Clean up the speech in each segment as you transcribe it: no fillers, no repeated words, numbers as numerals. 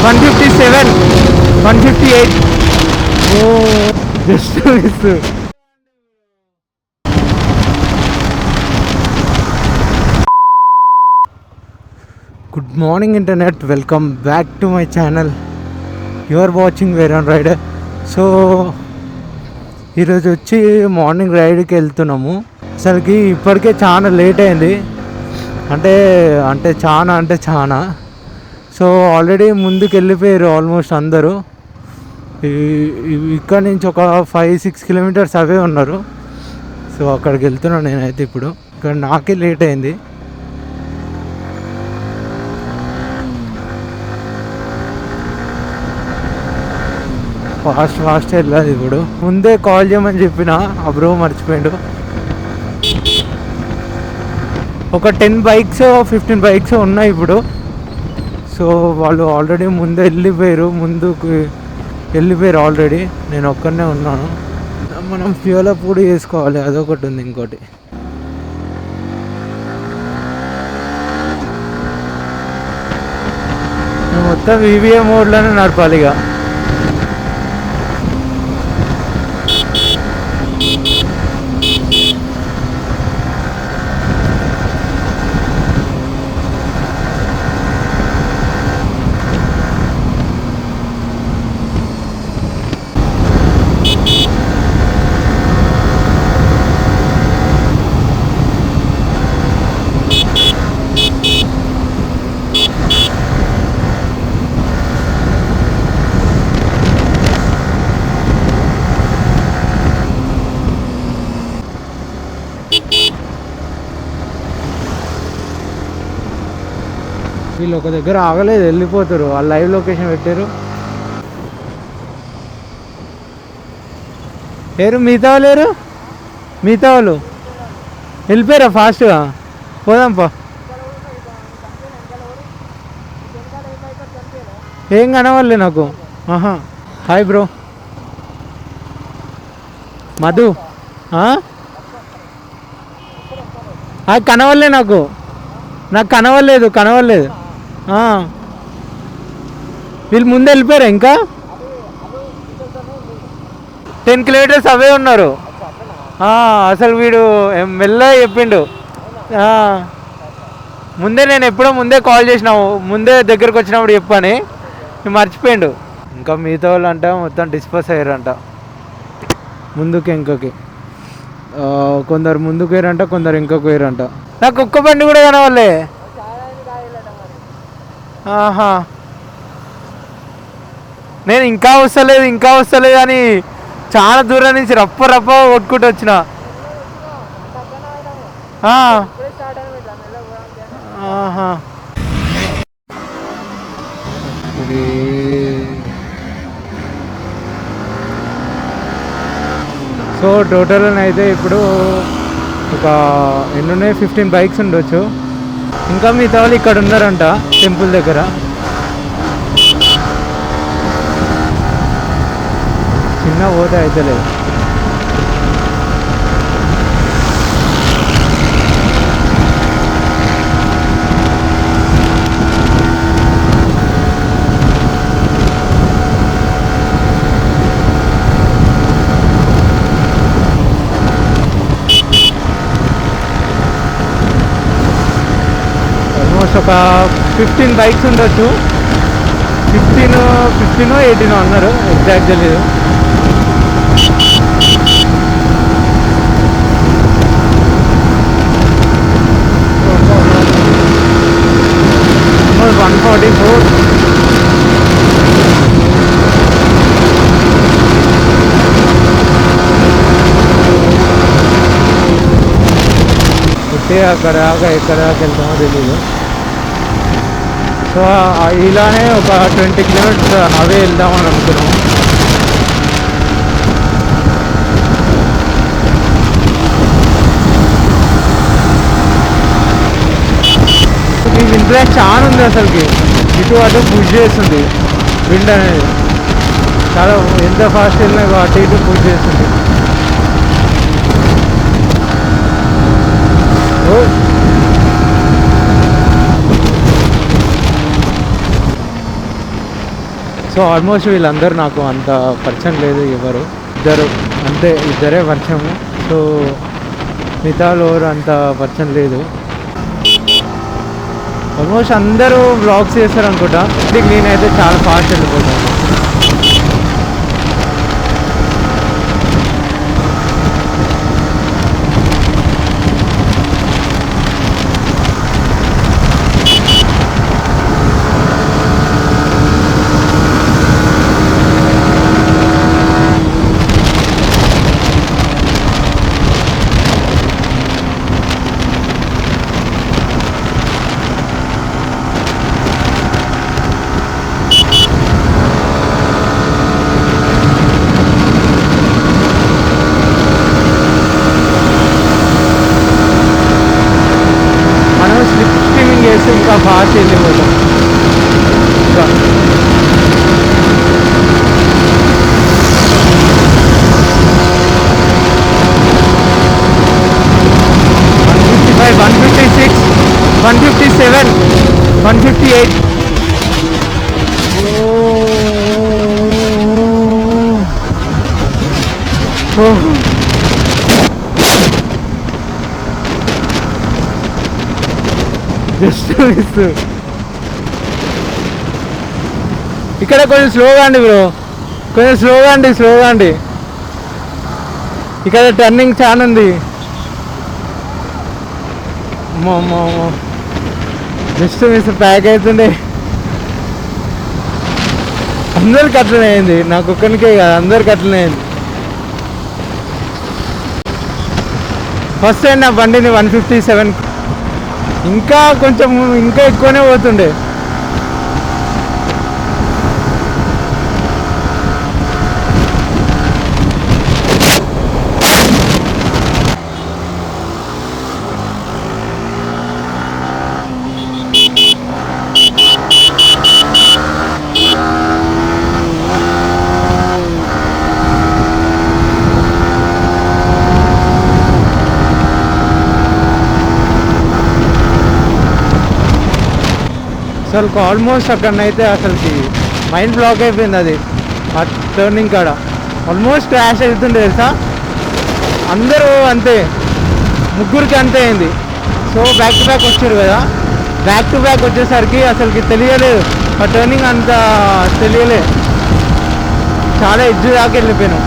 157, 158. Oh just miss. Good morning internet, welcome back to my channel. You are watching Varun rider. So ఈరోజు వచ్చి morning రైడ్కి వెళ్తున్నాము. అసలుకి ఇప్పటికే చాలా లేట్ అయింది, అంటే చాలా. సో ఆల్రెడీ ముందుకు వెళ్ళిపోయారు ఆల్మోస్ట్ అందరూ. ఇక్కడ నుంచి ఒక 5-6 కిలోమీటర్స్ అవే ఉన్నారు. సో అక్కడికి వెళ్తున్నాను నేనైతే. ఇప్పుడు ఇక్కడ నాకే లేట్ అయింది. ఫాస్ట్ వెళ్ళాలి. ఇప్పుడు ముందే కాల్ చేయమని చెప్పిన, ఆ బ్రో మర్చిపోయాడు. ఒక 10 బైక్స్ 15 బైక్స్ ఉన్నాయి ఇప్పుడు. సో వాళ్ళు ఆల్రెడీ ముందు వెళ్ళిపోయారు ఆల్రెడీ. నేను ఒక్కనే ఉన్నాను. మనం ఫ్యూల్ అప్ కూడా చేసుకోవాలి, అదొకటి ఉంది. ఇంకోటి మొత్తం ఈవీఏ మోడ్లోనే నడపాలి ఇక. వీళ్ళు ఒక దగ్గర ఆగలేదు, వెళ్ళిపోతారు. వాళ్ళు లైవ్ లొకేషన్ పెట్టారు. మిగతా వాళ్ళు వెళ్ళిపోయారా ఫాస్ట్గా? పోదాంపా. ఏం కనవాలే నాకు. Hi bro. మధు కనవలే నాకు కనవలేదు. వీళ్ళు ముందు వెళ్ళిపోయారా? ఇంకా 10 కిలోమీటర్స్ అవే ఉన్నారు. అసలు వీడు మెల్లగా చెప్పిండు. నేను ఎప్పుడో ముందే కాల్ చేసినాము, ముందే దగ్గరకు వచ్చినప్పుడు చెప్పని మర్చిపోయిండు. ఇంకా మిగతా వాళ్ళు అంట మొత్తం డిస్పర్స్ అయ్యారంట. ముందుకి ఇంకొక కొందరు ముందుకు వేయరంట, కొందరు ఇంకొక వేయరంట. నాకు ఒక్క బండి కూడా కనవాలే. నేను ఇంకా వస్తలేదు అని చాలా దూరం నుంచి రప్ప కొట్టుకుంటూ వచ్చిన. సో టోటల్ అయితే ఇప్పుడు ఒక ఎన్నున్నాయి, 15 బైక్స్ ఉండొచ్చు. ఇంకా మిగతా వాళ్ళు ఇక్కడ ఉన్నారంట టెంపుల్ దగ్గర. చిన్న పోతే అయితే లేదు. ఒక 15 బైక్స్ ఉండొచ్చు. 15 18 అన్నారు, ఎగ్జాక్ట్ తెలియదు. Number 144. అక్కడ ఎక్కడ వెళ్తామో తెలీదు. సో ఇలానే ఒక 20 కిలోమీటర్స్ అవే వెళ్దామని అనుకున్నాం. ఈ విండ్ బ్రేక్ చాలా ఉంది అసలుకి. ఇటు అటు పుష్ చేస్తుంది విండ్ అనేది. చాలా ఎంత ఫాస్ట్ వెళ్ళినా అటు ఇటు పుష్ చేస్తుంది. సో ఆల్మోస్ట్ వీళ్ళందరూ నాకు అంత పరిచయం లేదు, ఎవరు ఇద్దరు అంతే, ఇద్దరే పరిచయం. సో మిగతా ఎవరు అంత పరిచయం లేదు. ఆల్మోస్ట్ అందరూ వ్లాగ్స్ చేస్తారు అనుకుంటా. నేనైతే చాలా ఫాస్ట్ వెళ్ళిపోతాను. ఇంకా ఫాస్ట్ వెళ్ళిపోతాం. ఇంకా 155, 156, 157, 158. Just miss. ఇక్కడ కొంచెం స్లోగా అండి బ్రో, కొంచెం స్లోగా అండి. ఇక్కడ టర్నింగ్ చాలా ఉంది. జస్ట్ మిస్, ప్యాక్ అవుతుండే. అందరికి అట్లనే అయింది, నాకు ఒక్కరికే కాదు, అందరికి అట్లనే అయింది. ఫస్ట్ టైం నా బండిని 157, ఇంకా కొంచెం ఇంకా ఎక్కువనే పోతుండే. అసలు ఆల్మోస్ట్ అక్కడనైతే అసలుకి మైండ్ బ్లాక్ అయిపోయింది. అది ఆ టర్నింగ్ కాడ ఆల్మోస్ట్ క్రాష్ అవుతుండే తెలుసా. అందరూ అంతే, ముగ్గురికి అంతే అయింది. సో బ్యాక్ టు బ్యాక్ వచ్చారు కదా, బ్యాక్ టు బ్యాక్ వచ్చేసరికి అసలుకి తెలియలేదు, ఆ టర్నింగ్ అంత తెలియలేదు. చాలా ఎడ్జ్ దాకా వెళ్ళిపోయాను.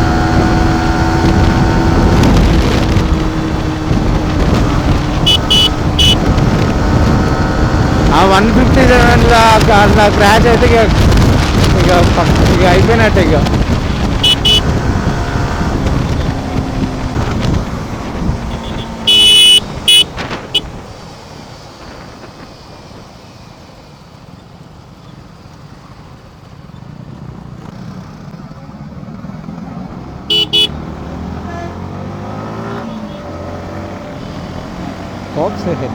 ఆ 157 అట్లా క్రాష్ అయితే ఇక అయిపోయినట్టే. ఇక कौन से है?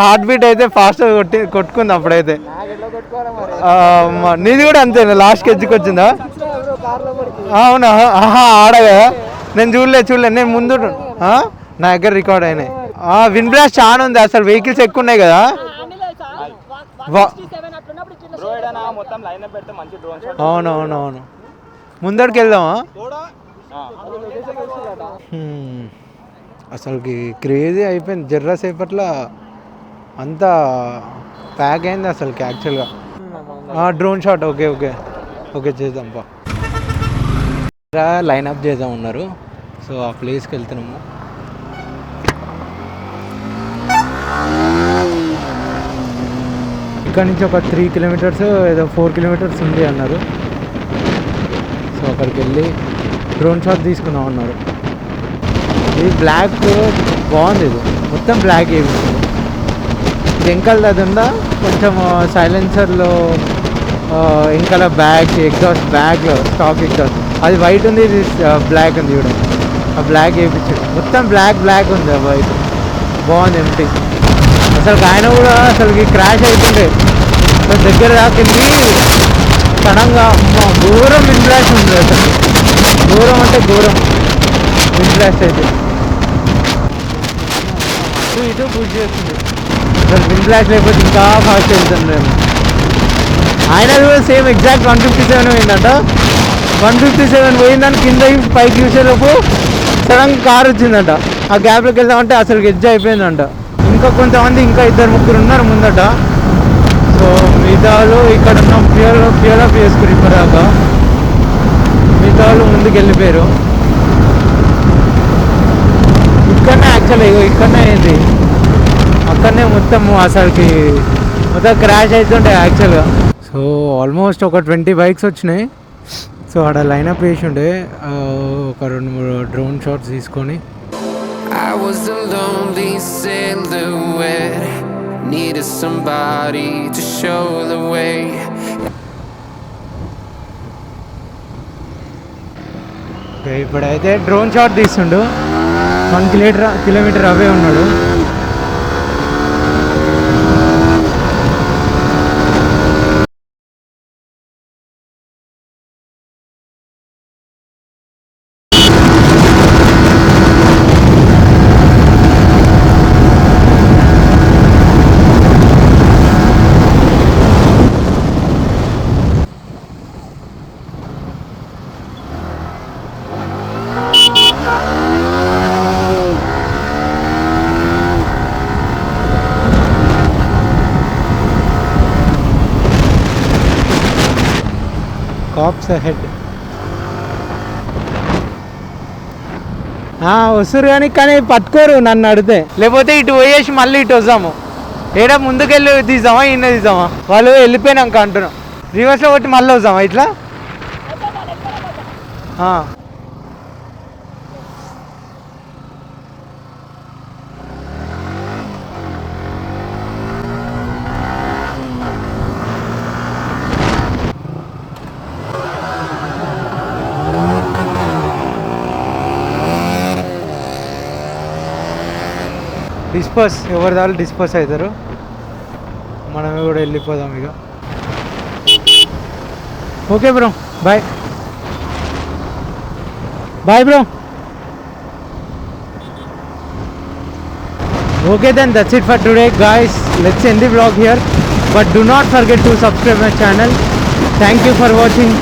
హార్ట్ బీట్ అయితే ఫాస్ట్ కొట్టుకుంది అప్పుడైతే. నీది కూడా అంతేనా? లాస్ట్కి ఎడ్జ్కి వచ్చిందా? అవునా? ఆడగా నేను చూడలే. నేను ముందు నా దగ్గర రికార్డ్ అయినాయి. విన్ బ్లాస్ట్ చాలా ఉంది, అసలు వెహికల్స్ ఎక్కువ ఉన్నాయి కదా. అవునవునవును, ముందరికి వెళ్దామా? అసలుకి క్రేజీ అయిపోయింది. జర్రా సేపట్లో అంతా ప్యాక్ అయింది అసలుకి యాక్చువల్గా. డ్రోన్ షాట్, ఓకే చేద్దాంపా. లైనప్ చేద్దాం ఉన్నారు, సో ఆ ప్లేస్కి వెళ్తున్నాము. ఇక్కడ నుంచి ఒక 3 కిలోమీటర్స్ ఏదో 4 కిలోమీటర్స్ ఉంది అన్నారు. సో అక్కడికి వెళ్ళి డ్రోన్ షాట్ తీసుకుందాం అన్నారు. ఇది బ్లాక్ బాగుంది, ఇది మొత్తం బ్లాక్ వేయించింది. వెంకల్ అది ఉందా కొంచెం సైలెన్సర్లో వెంకల బ్యాగ్ ఎగ్జాస్ట్ బ్యాగ్లో స్టాక్ ఎగ్జాస్ట్ అది వైట్ ఉంది, ఇది బ్లాక్ ఉంది. చూడండి ఆ బ్లాక్ వేయించాడు, మొత్తం బ్లాక్ ఉంది. ఆ వైట్ బాగుంది ఎంటీ. అసలు ఆయన కూడా అసలుకి క్రాష్ అవుతుండే దగ్గర దాకెళ్ళి సడన్గా ఘోరం విండ్ బ్లాస్ట్ ఉంది. అసలు ఘోరం అంటే ఘోరం విండ్ బ్లాస్ట్ అయితే ఇటు పూజ చేస్తుంది. అసలు విండ్ బ్లాస్ట్ లేకపోతే ఇంకా ఫాస్ట్ వెళ్తుండే. ఆయన కూడా సేమ్ ఎగ్జాక్ట్ 157 పోయిందంట. 157 పోయిందని కింద పైకి చూసేలోపు సడన్ కార్ వచ్చిందంట. ఆ గ్యాప్లోకి వెళ్దామంటే అసలు ఎడ్జ్ అయిపోయిందంట. ఇంకా కొంతమంది ఇంకా 2-3 ఉన్నారు ముందట. సో మిగతా వాళ్ళు ఇక్కడ ఉన్న ప్యూర్ ఆఫ్ చేసుకుని ఇప్పటిదాకా మిగతా వాళ్ళు ముందుకు వెళ్ళిపోయారు. ఇక్కడనే యాక్చువల్లీ ఇక్కడనే అయింది, అక్కడనే మొత్తం అసలుకి మొత్తం క్రాష్ అవుతుండే యాక్చువల్గా. సో ఆల్మోస్ట్ ఒక 20 బైక్స్ వచ్చినాయి. సో ఆడ లైనప్ వేసి ఉండే ఒక 2-3 డ్రోన్ షాట్స్ తీసుకొని I was a lonely silhouette, needed somebody to show the way. ఇప్పుడైతే డ్రోన్ షాట్ తీస్తుండు. 1 కిలోమీటర్ అవే ఉన్నాడు. కాప్స్ హెడ్ వస్తారు కానీ పట్టుకోరు నన్ను అడితే. లేకపోతే ఇటు పోయేసి మళ్ళీ ఇటు వద్దాము. ఏడా ముందుకెళ్ళి తీద్దామా ఈయన తీద్దామా? వాళ్ళు వెళ్ళిపోయినాక అంటున్నాం రివర్స్లో కొట్టి మళ్ళీ వద్దామా ఇట్లా? డిస్పర్స్ ఎవరి దాళ్ళు డిస్పర్స్ అవుతారు. మనమే కూడా వెళ్ళిపోదాం ఇక. Okay bro, bye bro. Okay then, that's it for today guys. Let's end the vlog here, but do not forget to subscribe my channel. Thank you for watching.